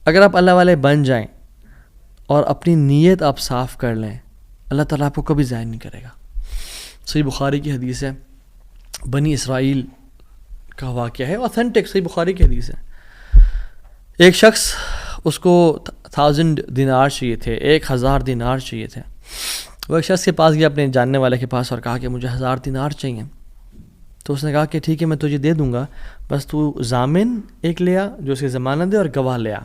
اگر آپ اللہ والے بن جائیں اور اپنی نیت آپ صاف کر لیں، اللہ تعالیٰ آپ کو کبھی ضائع نہیں کرے گا. صحیح بخاری کی حدیث ہے، بنی اسرائیل کا واقعہ ہے، اوتھینٹک صحیح بخاری کی حدیث ہے. ایک شخص، اس کو 1000 دینار چاہیے تھے، 1000 دینار چاہیے تھے. وہ ایک شخص کے پاس گیا اپنے جاننے والے کے پاس اور کہا کہ مجھے 1000 دینار چاہیے. تو اس نے کہا کہ ٹھیک ہے میں تجھے دے دوں گا، بس تو ضامن ایک لے آ جو اس کی ضمانت دے اور گواہ لے آ،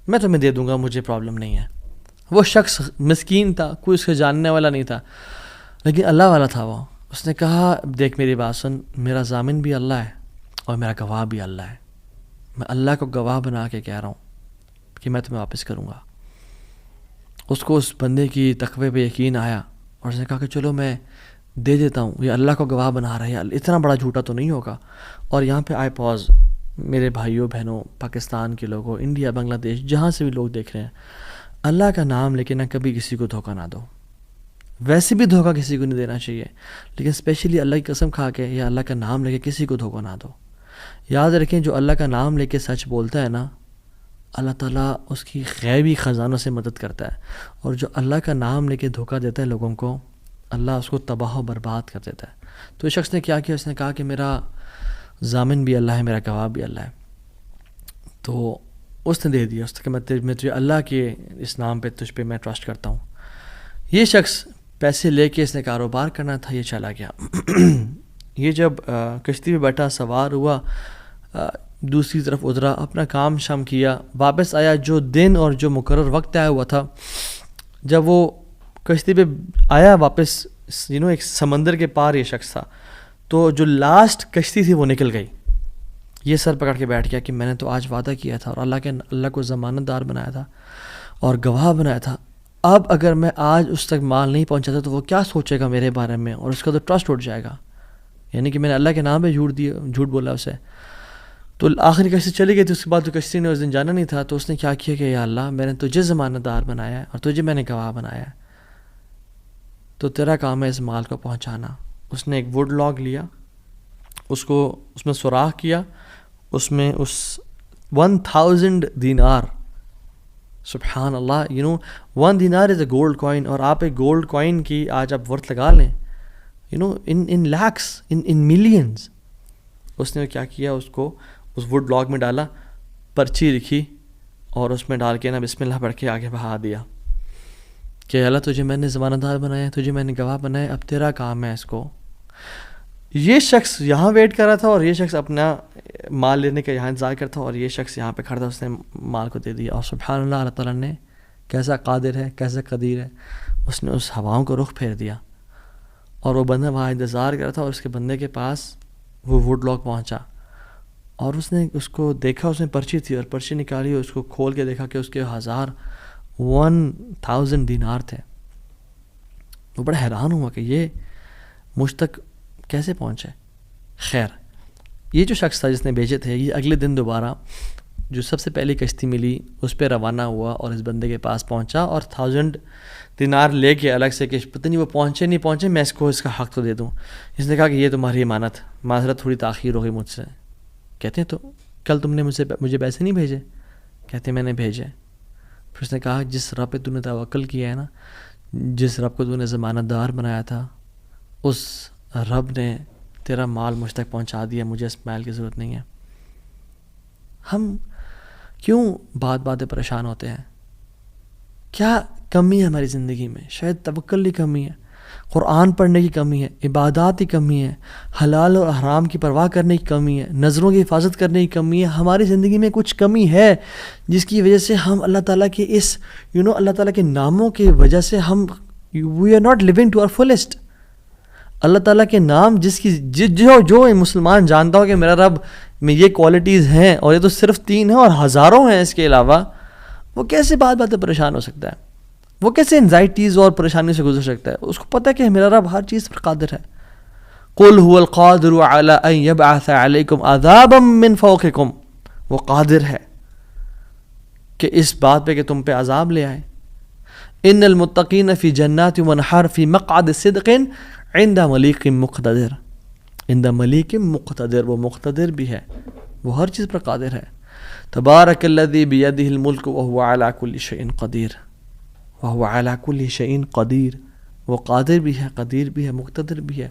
میں تمہیں دے دوں گا، مجھے پرابلم نہیں ہے. وہ شخص مسکین تھا، کوئی اس کے جاننے والا نہیں تھا، لیکن اللہ والا تھا وہ. اس نے کہا دیکھ میری بات سن، میرا ضامن بھی اللہ ہے اور میرا گواہ بھی اللہ ہے، میں اللہ کو گواہ بنا کے کہہ رہا ہوں کہ میں تمہیں واپس کروں گا. اس کو اس بندے کی تقوی پہ یقین آیا اور اس نے کہا کہ چلو میں دے دیتا ہوں، یہ اللہ کو گواہ بنا رہا ہے، اتنا بڑا جھوٹا تو نہیں ہوگا. اور یہاں پہ آئے پاز، میرے بھائیوں بہنوں، پاکستان کے لوگوں، انڈیا، بنگلہ دیش، جہاں سے بھی لوگ دیکھ رہے ہیں، اللہ کا نام لے کے نہ کبھی کسی کو دھوکہ نہ دو. ویسے بھی دھوکہ کسی کو نہیں دینا چاہیے، لیکن اسپیشلی اللہ کی قسم کھا کے یا اللہ کا نام لے کے کسی کو دھوکہ نہ دو. یاد رکھیں جو اللہ کا نام لے کے سچ بولتا ہے نا، اللہ تعالیٰ اس کی غیبی خزانوں سے مدد کرتا ہے، اور جو اللہ کا نام لے کے دھوکہ دیتا ہے لوگوں کو، اللہ اس کو تباہ و برباد کر دیتا ہے. تو اس شخص نے کیا کیا، اس نے کہا کہ میرا ضامن بھی اللہ ہے، میرا گواہ بھی اللہ ہے. تو اس نے دے دیا، اس نے کہ میں تجھے اللہ کے اس نام پہ تجھ پہ میں ٹرسٹ کرتا ہوں. یہ شخص پیسے لے کے اس نے کاروبار کرنا تھا، یہ چلا گیا. یہ جب کشتی پہ بیٹھا، سوار ہوا، دوسری طرف اترا، اپنا کام شام کیا، واپس آیا. جو دن اور جو مقرر وقت آیا ہوا تھا، جب وہ کشتی پہ آیا واپس، ایک سمندر کے پار یہ شخص تھا، تو جو لاسٹ کشتی تھی وہ نکل گئی. یہ سر پکڑ کے بیٹھ گیا کہ میں نے تو آج وعدہ کیا تھا اور اللہ کو ضمانت دار بنایا تھا اور گواہ بنایا تھا. اب اگر میں آج اس تک مال نہیں پہنچاتا تو وہ کیا سوچے گا میرے بارے میں، اور اس کا تو ٹرسٹ اٹھ جائے گا، یعنی کہ میں نے اللہ کے نام پہ جھوٹ بولا اسے. تو آخری کشتی چلی گئی تھی. اس کے بعد تو کشتی نے اس دن جانا نہیں تھا، تو اس نے کیا کیا کہ یا اللہ میں نے تجھے ضمانت دار بنایا ہے اور تجھے میں نے گواہ بنایا ہے، تو تیرا کام ہے اس مال کو پہنچانا. اس نے ایک ووڈ لاگ لیا، اس میں سوراخ کیا، اس میں اس 1000 دینار، سبحان اللہ، 1 دینار از اے گولڈ کوائن. اور آپ ایک گولڈ کوائن کی آج آپ ورتھ لگا لیں، ان لیکس، ان ملینز. اس نے کیا کیا، اس کو اس ووڈ لاگ میں ڈالا، پرچی لکھی اور اس میں ڈال کے نا بسم اللہ پڑھ کے آگے بہا دیا کہ اللہ تجھے میں نے ضمانت دار بنایا، تجھے میں نے گواہ بنایا، اب تیرا کام ہے اس کو. یہ شخص یہاں ویٹ کر رہا تھا اور یہ شخص اپنا مال لینے کا یہاں انتظار کرتا تھا، اور یہ شخص یہاں پہ کھڑا تھا، اس نے مال کو دے دیا. اور سبحان اللہ، اللہ تعالیٰ نے کیسا قادر ہے، کیسا قدیر ہے، اس نے اس ہواؤں کو رخ پھیر دیا. اور وہ بندہ وہاں انتظار کر رہا تھا، اور اس کے بندے کے پاس وہ ووڈ لاگ پہنچا اور اس نے اس کو دیکھا، اس میں پرچی تھی اور پرچی نکالی اور اس کو کھول کے دیکھا کہ اس کے 1000 دینار تھے. وہ بڑا حیران ہوا کہ یہ مجھ تک کیسے پہنچے. خیر، یہ جو شخص تھا جس نے بھیجے تھے، یہ اگلے دن دوبارہ جو سب سے پہلی کشتی ملی اس پہ روانہ ہوا اور اس بندے کے پاس پہنچا اور 1000 دینار لے کے الگ سے کہ پتہ نہیں وہ پہنچے نہیں پہنچے، میں اس کو اس کا حق تو دے دوں. اس نے کہا کہ یہ تمہاری امانت، معذرت تھوڑی تاخیر ہو گئی مجھ سے. کہتے ہیں تو کل تم نے مجھے پیسے نہیں بھیجے؟ کہتے میں نے بھیجے. پھر اس نے کہا جس رب پہ تو نے توکل کیا ہے نا، جس رب کو تو نے ضمانت دار بنایا تھا، اس رب نے تیرا مال مجھ تک پہنچا دیا، مجھے اس مال کی ضرورت نہیں ہے. ہم کیوں بات پریشان ہوتے ہیں؟ کیا کمی ہے ہماری زندگی میں؟ شاید توکل کی کمی ہے، قرآن پڑھنے کی کمی ہے، عبادات کی کمی ہے، حلال اور حرام کی پرواہ کرنے کی کمی ہے، نظروں کی حفاظت کرنے کی کمی ہے. ہماری زندگی میں کچھ کمی ہے جس کی وجہ سے ہم اللہ تعالیٰ کے اس اللہ تعالیٰ کے ناموں کی وجہ سے ہم we are not living to our fullest. اللہ تعالیٰ کے نام جس کی جو مسلمان جانتا ہو کہ میرا رب میں یہ کوالٹیز ہیں، اور یہ تو صرف 3 ہیں اور ہزاروں ہیں اس کے علاوہ، وہ کیسے بات پریشان ہو سکتا ہے؟ وہ کیسے انزائٹیز اور پریشانی سے گزر سکتا ہے؟ اس کو پتہ ہے کہ میرا رب ہر چیز پر قادر ہے. قُلْ هُوَ الْقَادِرُ عَلَىٰ أَن يَبْعَثَ عَلَيْكُمْ عَذَابًا مِّن فَوْقِكُمْ. وہ قادر ہے کہ اس بات پہ کہ تم پہ عذاب لے آئے. إِنَّ الْمُتَّقِينَ فِي جَنَّاتٍ وَنَحَرٍ فِي مَقْعَدِ صِدْقٍ عِنْدَ مَلِيكٍ مُقْتَدِرٍ. عِنْدَ مَلِيكٍ مُقْتَدِرٍ، وہ مقتدر بھی ہے، وہ ہر چیز پر قادر ہے. تبارک الذی بیدہ الملک وہو علی کل شیء قدیر، وہو علی کل شیء قدیر، وہ قادر بھی ہے، قدیر بھی ہے، مقتدر بھی ہے.